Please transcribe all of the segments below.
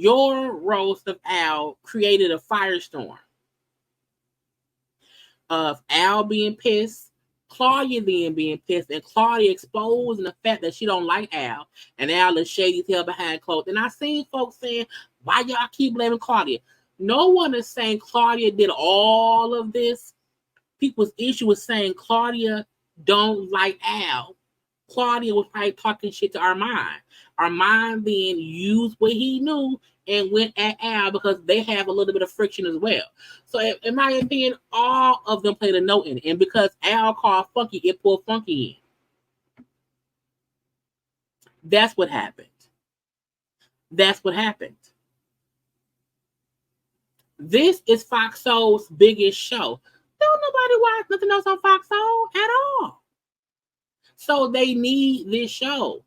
your roast of Al created a firestorm of Al being pissed, Claudia then being pissed, and Claudia exposing the fact that she don't like Al, and Al is shady tail behind clothes. And I seen folks saying, why y'all keep blaming Claudia? No one is saying Claudia did all of this. People's issue is saying Claudia don't like Al. Claudia was probably talking shit to Armon. Armon then used what he knew and went at Al because they have a little bit of friction as well. So in my opinion, all of them played a note in it. And because Al called Funky, it pulled Funky in. That's what happened. That's what happened. This is Fox Soul's biggest show. Don't nobody watch nothing else on Fox Soul at all. So they need this show.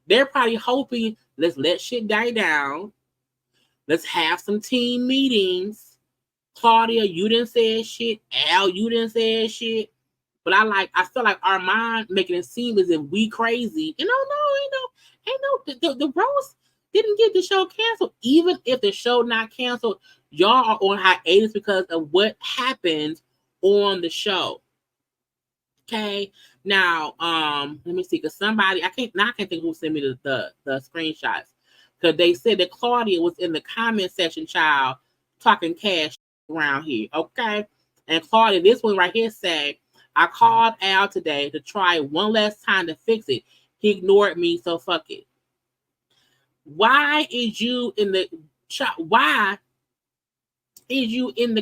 They're probably hoping, let's let shit die down. Let's have some team meetings. Claudia, you didn't say shit. Al, you didn't say shit. But I feel like Armon making it seem as if we crazy. You know, ain't no, the roast didn't get the show canceled. Even if the show not canceled, y'all are on hiatus because of what happened on the show. Okay, now let me see, because somebody I can't think who sent me the screenshots, because they said that Claudia was in the comment section, child, talking cash around here. Okay, and Claudia, this one right here said, I called Al today to try one last time to fix it. He ignored me, so fuck it. Why is you in the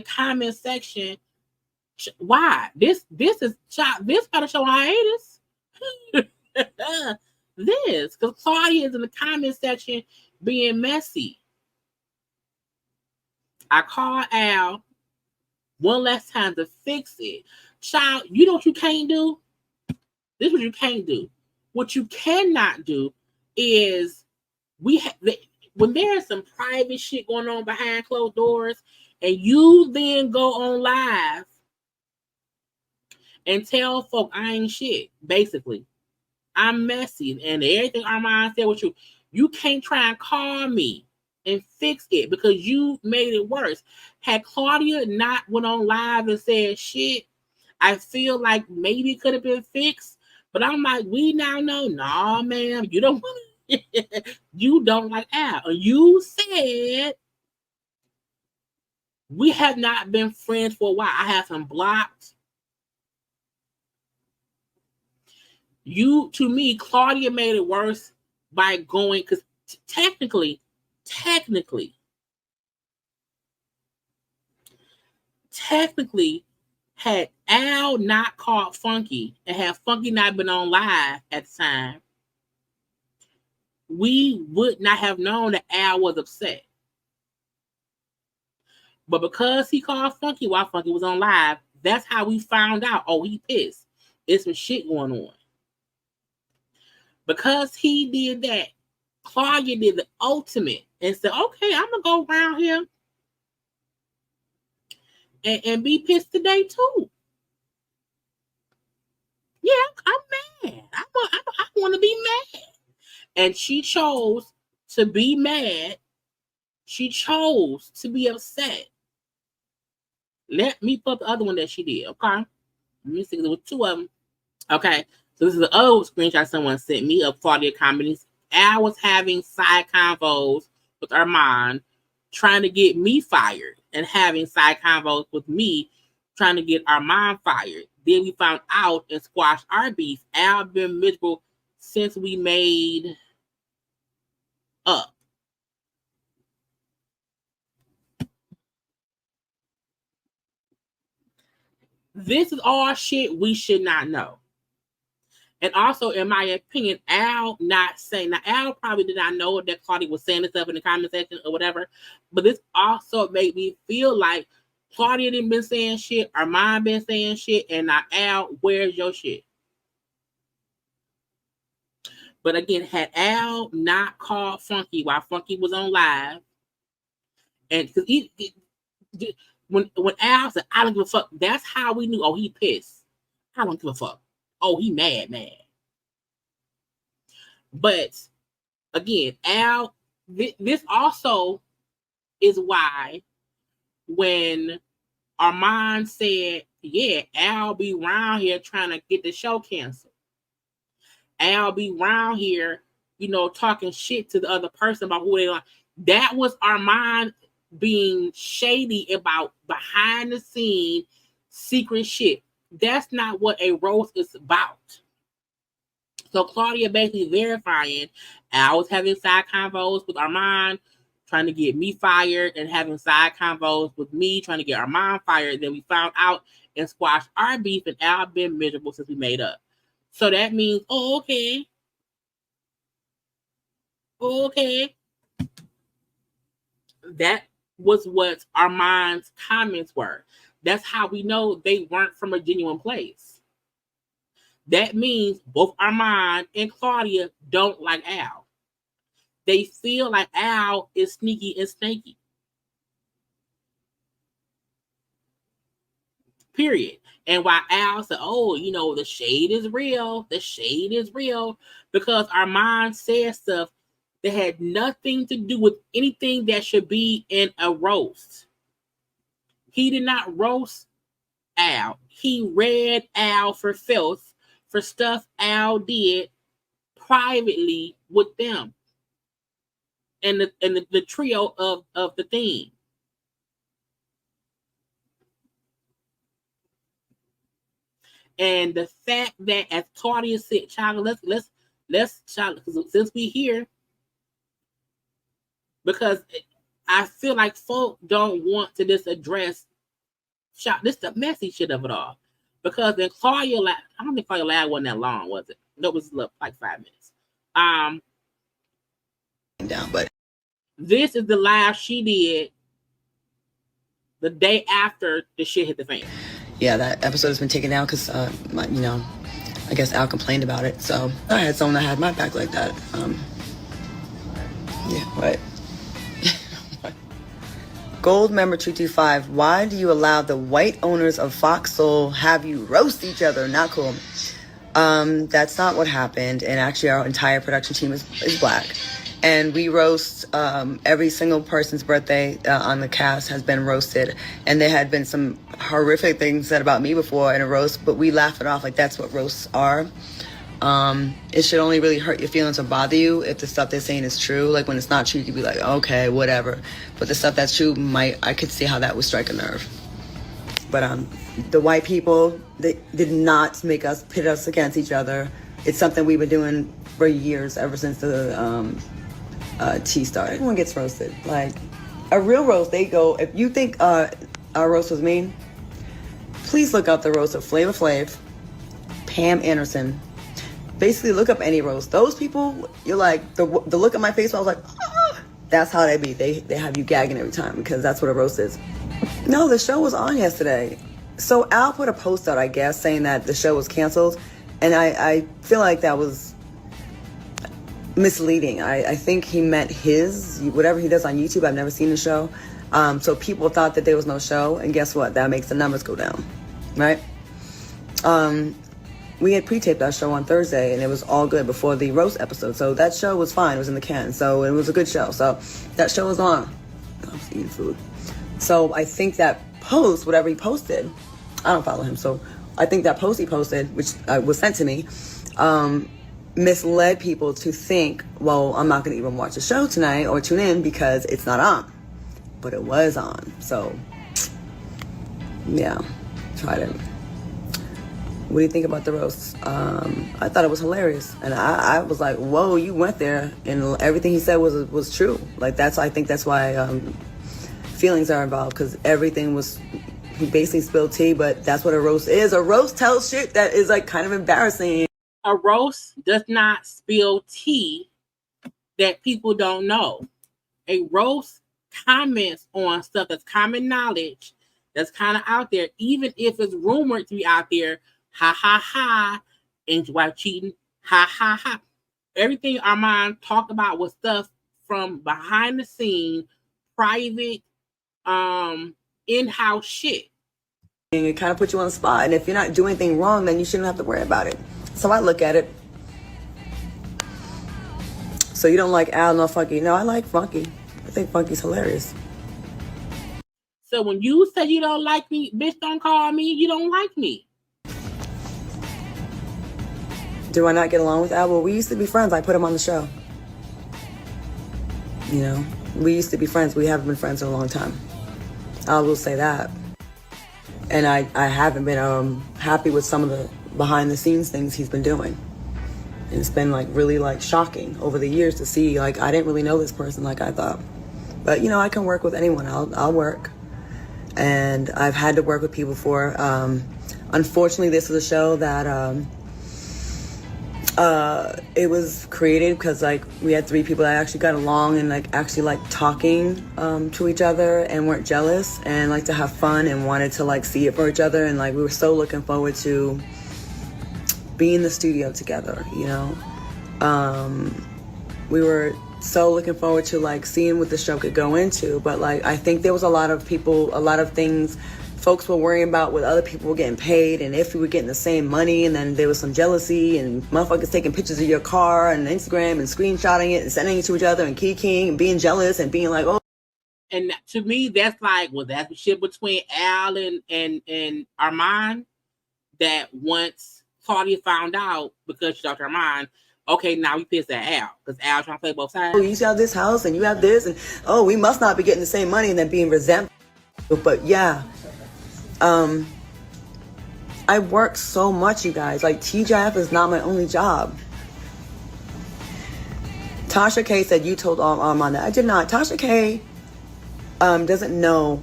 comment section? Why? This is gotta show hiatus. This, because Claudia is in the comment section being messy. I called Al one last time to fix it. Child, you know what you can't do? This is what you can't do. What you cannot do is when there's some private shit going on behind closed doors, and you then go on live and tell folk I ain't shit, basically. I'm messy, and everything Armon said with you, you can't try and call me and fix it because you made it worse. Had Claudia not went on live and said shit, I feel like maybe it could have been fixed. But I'm like, we now know, nah, ma'am, you don't you don't like Al. You said we have not been friends for a while. I have him blocked. To me, Claudia made it worse by going, because technically, had Al not called Funky and had Funky not been on live at the time, we would not have known that Al was upset. But because he called Funky while Funky was on live, that's how we found out, oh, he pissed. It's some shit going on. Because he did that, Claudia did the ultimate and said, okay, I'm going to go around here and be pissed today too. Yeah, I'm mad. I want to be mad. And she chose to be mad. She chose to be upset. Let me put the other one that she did, okay? Let me see, there were two of them. Okay, so this is the other screenshot someone sent me of Claudia comments. Al was having side convos with Armon, trying to get me fired, and having side convos with me, trying to get Armon fired. Then we found out and squashed our beef. Al been miserable since we made up. This is all shit we should not know. And also, in my opinion, Al not saying, now Al probably did not know that Claudia was saying this stuff in the comment section or whatever, but this also made me feel like Claudia didn't been saying shit, Armon been saying shit, and now Al, where's your shit? But again, had Al not called Funky while Funky was on live, and because when Al said, I don't give a fuck, that's how we knew, oh, he pissed. I don't give a fuck. Oh, he mad. But again, Al This also is why when Armon said, yeah, Al be around here trying to get the show canceled. Al be around here, talking shit to the other person about who they are. That was Armon being shady about behind the scene secret shit. That's not what a roast is about. So Claudia basically verifying Al was having side convos with Armon, trying to get me fired, and having side convos with me, trying to get Armon fired. Then we found out and squashed our beef, and Al been miserable since we made up. So that means, okay. That was what Armon's comments were. That's how we know they weren't from a genuine place. That means both Armon and Claudia don't like Al. They feel like Al is sneaky and snaky. Period. And why Al said, the shade is real. The shade is real. Because Armon said stuff that had nothing to do with anything that should be in a roast. He did not roast Al. He read Al for filth, for stuff Al did privately with them. And the trio of the theme. And the fact that, as Claudia said, child, let's child, since we here, because I feel like folk don't want to just address this the messy shit of it all. Because then Claudia, I don't think Claudia Lab wasn't that long, was it? No, it was like 5 minutes. But this is the live she did the day after the shit hit the fan. Yeah, that episode has been taken down because, I guess Al complained about it. So I had someone that had my back like that. Yeah, what? Gold member 225, why do you allow the white owners of Fox Soul have you roast each other? Not cool. That's not what happened. And actually our entire production team is black. And we roast every single person's birthday on the cast has been roasted. And there had been some horrific things said about me before in a roast, but we laugh it off like that's what roasts are. It should only really hurt your feelings or bother you if the stuff they're saying is true. Like when it's not true, you could be like, okay, whatever. But the stuff that's true, I could see how that would strike a nerve. But the white people, they did not make us pit us against each other. It's something we've been doing for years, ever since the tea started. Everyone gets roasted. Like a real roast, they go. If you think our roast was mean, please look up the roast of Flavor Flav, Pam Anderson. Basically, look up any roast. Those people, you're like, the look at my face, I was like, ah! That's how they be. They have you gagging every time because that's what a roast is. No, the show was on yesterday. So Al put a post out, I guess, saying that the show was canceled. And I feel like that was misleading. I think he meant whatever he does on YouTube. I've never seen the show. So people thought that there was no show. And guess what? That makes the numbers go down. Right? We had pre-taped that show on Thursday, and it was all good before the roast episode. So that show was fine. It was in the can. So it was a good show. So that show was on. I was eating food. So I think that post, whatever he posted, I don't follow him. So I think that post he posted, which was sent to me, misled people to think, well, I'm not going to even watch the show tonight or tune in because it's not on. But it was on. So, yeah, tried it. What do you think about the roast? I thought it was hilarious. And I was like, whoa, you went there. And everything he said was true. Like, I think that's why feelings are involved. Because everything was, he basically spilled tea. But that's what a roast is. A roast tells shit that is, like, kind of embarrassing. A roast does not spill tea that people don't know. A roast comments on stuff that's common knowledge, that's kind of out there. Even if it's rumored to be out there, ha ha ha, and your wife cheating, ha ha ha. Everything Armon talked about was stuff from behind the scene, private, in-house shit. And it kind of puts you on the spot. And if you're not doing anything wrong, then you shouldn't have to worry about it. So I look at it. So you don't like Al, no Funky. No, I like Funky. I think Funky's hilarious. So when you say you don't like me, bitch, don't call me. You don't like me. Do I not get along with Al? Well, we used to be friends. I put him on the show. You know, we used to be friends. We haven't been friends in a long time. I will say that. And I haven't been happy with some of the behind the scenes things he's been doing. And it's been like really like shocking over the years to see, like, I didn't really know this person like I thought. But, you know, I can work with anyone. I'll work. And I've had to work with people before. Unfortunately, this is a show that it was created because, like, we had 3 people that actually got along and, like, actually like talking to each other and weren't jealous and like to have fun and wanted to like see it for each other. And like we were so looking forward to being in the studio together, you know. We were so looking forward to like seeing what the show could go into. But like I think there was a lot of things folks were worrying about what other people were getting paid and if we were getting the same money, and then there was some jealousy and motherfuckers taking pictures of your car and Instagram and screenshotting it and sending it to each other and keying and being jealous and being like, oh. And to me, that's like, well, that's the shit between Al and Armon, that once Claudia found out because she talked to Armon, okay, now we pissed at Al because Al trying to play both sides. Oh, you have this house and you have this, and oh, we must not be getting the same money, and then being resentful. But yeah, I work so much, you guys. Like, TGIF is not my only job. Tasha K said you told Armon that. I did not. Tasha K doesn't know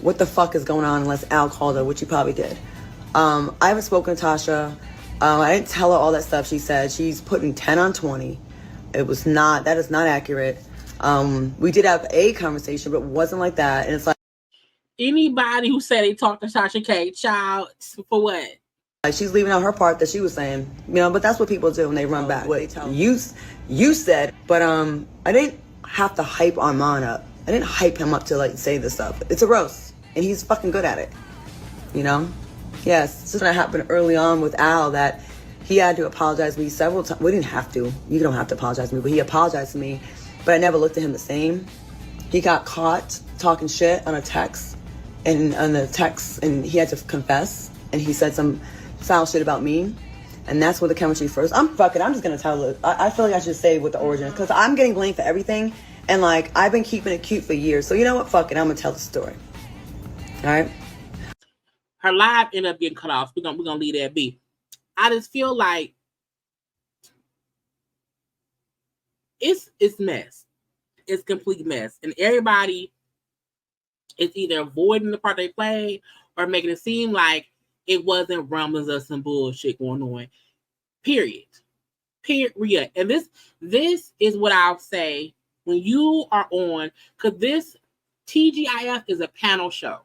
what the fuck is going on unless Al called her, which he probably did. I haven't spoken to Tasha. I didn't tell her all that stuff she said. She's putting 10 on 20. That is not accurate. We did have a conversation, but it wasn't like that. And it's like, anybody who said they talked to Tasha K, child, for what? Like, she's leaving out her part that she was saying, you know, but that's what people do when they run back. What you said, but I didn't have to hype Armon up. I didn't hype him up to like say this stuff. It's a roast, and he's fucking good at it. You know? Yes, this is what happened early on with Al, that he had to apologize to me several times. We didn't have to. You don't have to apologize to me, but he apologized to me. But I never looked at him the same. He got caught talking shit on a text, and on the text, and he had to confess, and he said some foul shit about me, and that's where the chemistry first. I'm just gonna tell it. I feel like I should say what the origin is, because I'm getting blamed for everything, and like I've been keeping it cute for years. So you know what? Fuck it. I'm gonna tell the story. All right. Her live ended up getting cut off. We're gonna leave that be. I just feel like it's mess. It's complete mess, and everybody is either avoiding the part they played or making it seem like it wasn't rumblings of some bullshit going on. Period. And this is what I'll say when you are on, because this TGIF is a panel show.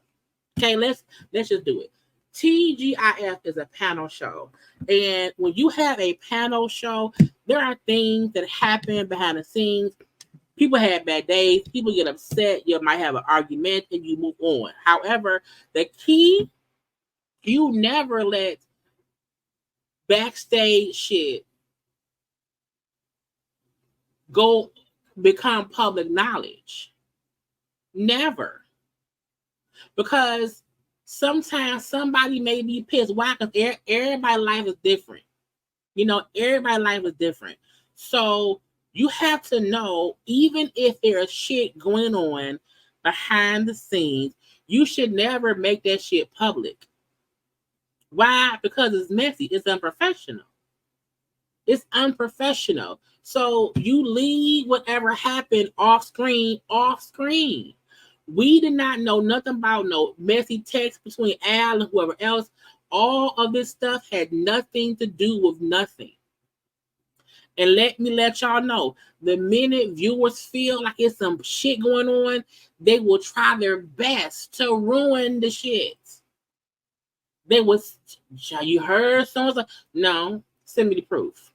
Okay, let's just do it. TGIF is a panel show. And when you have a panel show, there are things that happen behind the scenes. People have bad days. People get upset. You might have an argument and you move on. However, the key, you never let backstage shit go become public knowledge. Never. Because sometimes somebody may be pissed. Why? Because everybody's life is different. You know, everybody's life is different. So you have to know, even if there's shit going on behind the scenes, you should never make that shit public. Why? Because it's messy. It's unprofessional. It's unprofessional. So you leave whatever happened off screen. We did not know nothing about no messy text between Al and whoever else. All of this stuff had nothing to do with nothing. And let me let y'all know, the minute viewers feel like it's some shit going on, they will try their best to ruin the shit. They was, you heard someone? No, send me the proof.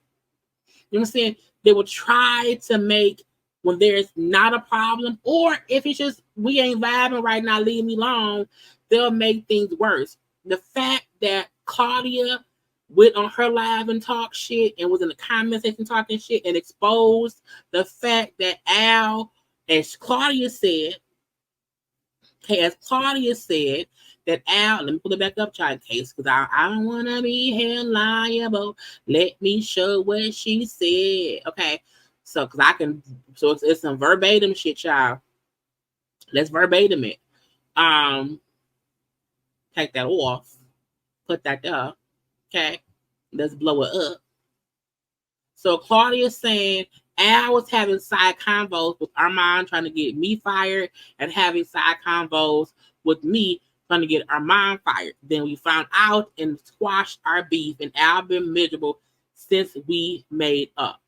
You know what I'm saying? They will try to make, when there's not a problem, or if it's just, we ain't vibing right now, leave me alone, they'll make things worse. The fact that Claudia went on her live and talked shit and was in the comment section talking shit and exposed the fact that Al, as Claudia said, that Al, let me pull it back up, child case, because I don't want to be held liable. Let me show what she said. Okay. So, because I can, so it's some verbatim shit, child. Let's verbatim it. Take that off. Put that there. Okay. Let's blow it up. So Claudia's saying Al was having side convos with Armon trying to get me fired and having side convos with me trying to get Armon fired. Then we found out and squashed our beef, and Al been miserable since we made up.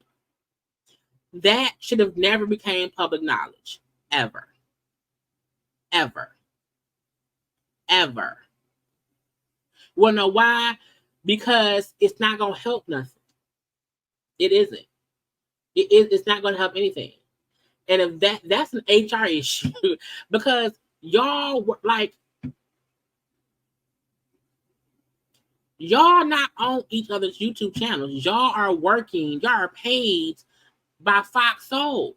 That should have never became public knowledge. Ever. Ever. Ever. Wanna know why? Because it's not going to help nothing. It isn't. It's not going to help anything. And if that's an HR issue, because y'all not on each other's YouTube channels. Y'all are working. Y'all are paid by Fox Soul.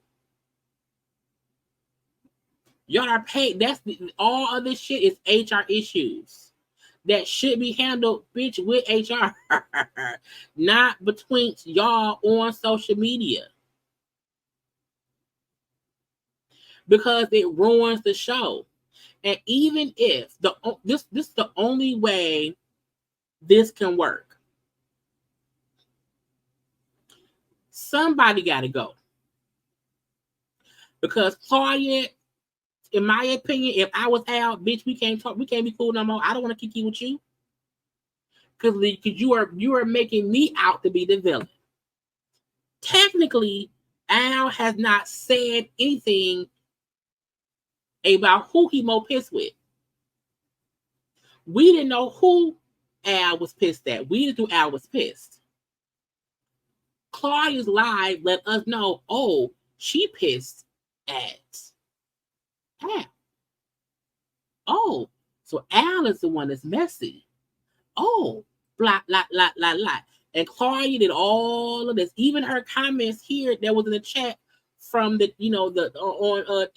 Y'all are paid. All of this shit is HR issues that should be handled, bitch, with HR, not between y'all on social media, because it ruins the show. And even if this is the only way this can work, somebody got to go, because Claudia, in my opinion, if I was out, bitch, we can't talk. We can't be cool no more. I don't want to kick you with you, because you are making me out to be the villain. Technically, Al has not said anything about who he more pissed with. We didn't know who Al was pissed at. We just knew Al was pissed. Claudia's live let us know, oh, she pissed at Al. Oh, so Al is the one that's messy. Oh, blah, blah, blah, blah, blah. And Claudia did all of this. Even her comments here that was in the chat from the,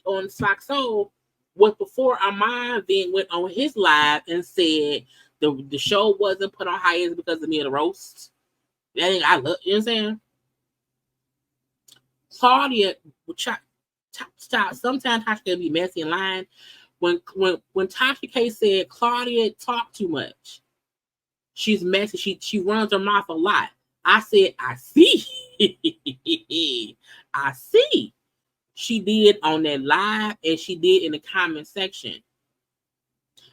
on Fox Soul was before Armon then went on his live and said the show wasn't put on hiatus because of me and the roast. That ain't, I love, you know what I'm saying? Claudia stop. Sometimes Tasha can be messy and lying. When Tasha K said Claudia talked too much, she's messy. She runs her mouth a lot. I said, I see. I see. She did on that live, and she did in the comment section.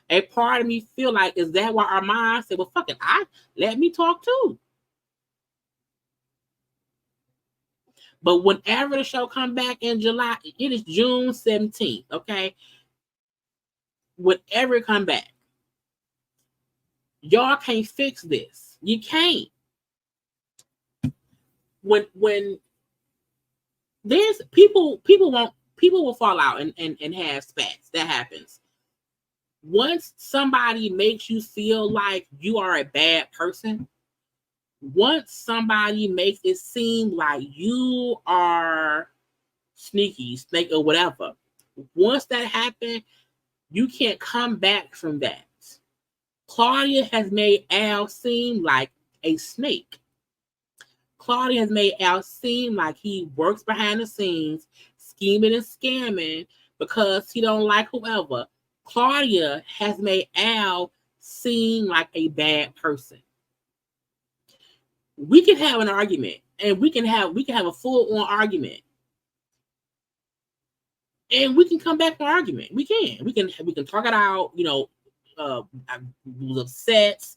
A part of me feel like, is that why Armon said, well, fuck it, let me talk too. But whenever the show come back in July, it is June 17th, okay? Whenever it come back, y'all can't fix this. You can't. When there's people will fall out and have spats. That happens. Once somebody makes you feel like you are a bad person, once somebody makes it seem like you are sneaky, snake, or whatever, once that happens, you can't come back from that. Claudia has made Al seem like a snake. Claudia has made Al seem like he works behind the scenes, scheming and scamming because he don't like whoever. Claudia has made Al seem like a bad person. We can have an argument, and we can have a full-on argument, and we can come back to an argument. We can talk it out. I was upset.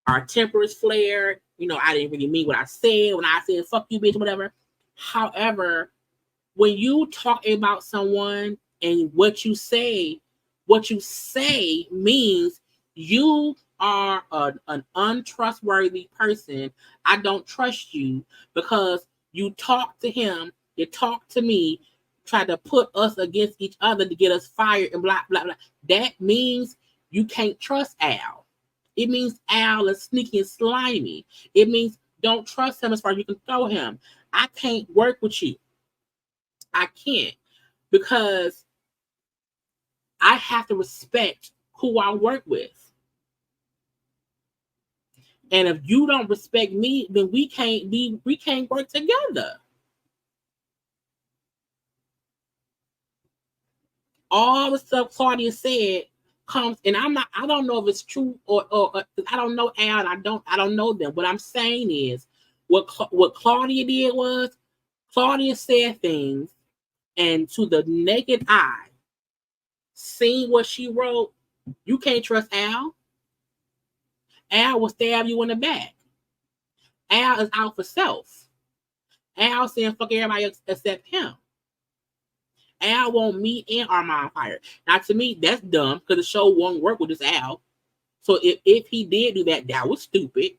Our tempers flared. I didn't really mean what I said when I said "fuck you, bitch," whatever. However, when you talk about someone and what you say means you are an untrustworthy person. I don't trust you because you talk to him, you talk to me, try to put us against each other to get us fired and blah, blah, blah. That means you can't trust Al. It means Al is sneaky and slimy. It means don't trust him as far as you can throw him. I can't work with you. I can't, because I have to respect who I work with. And if you don't respect me, then we can't work together. All the stuff Claudia said comes, and I don't know if it's true or I don't know Al, I don't know them. What I'm saying is what Claudia did was Claudia said things, and to the naked eye, seeing what she wrote, you can't trust Al. Al will stab you in the back. Al is out for self. Al saying fuck everybody else except him. Al want me and Armon fired. Now, to me, that's dumb, because the show won't work with this Al. So if he did do that, that was stupid.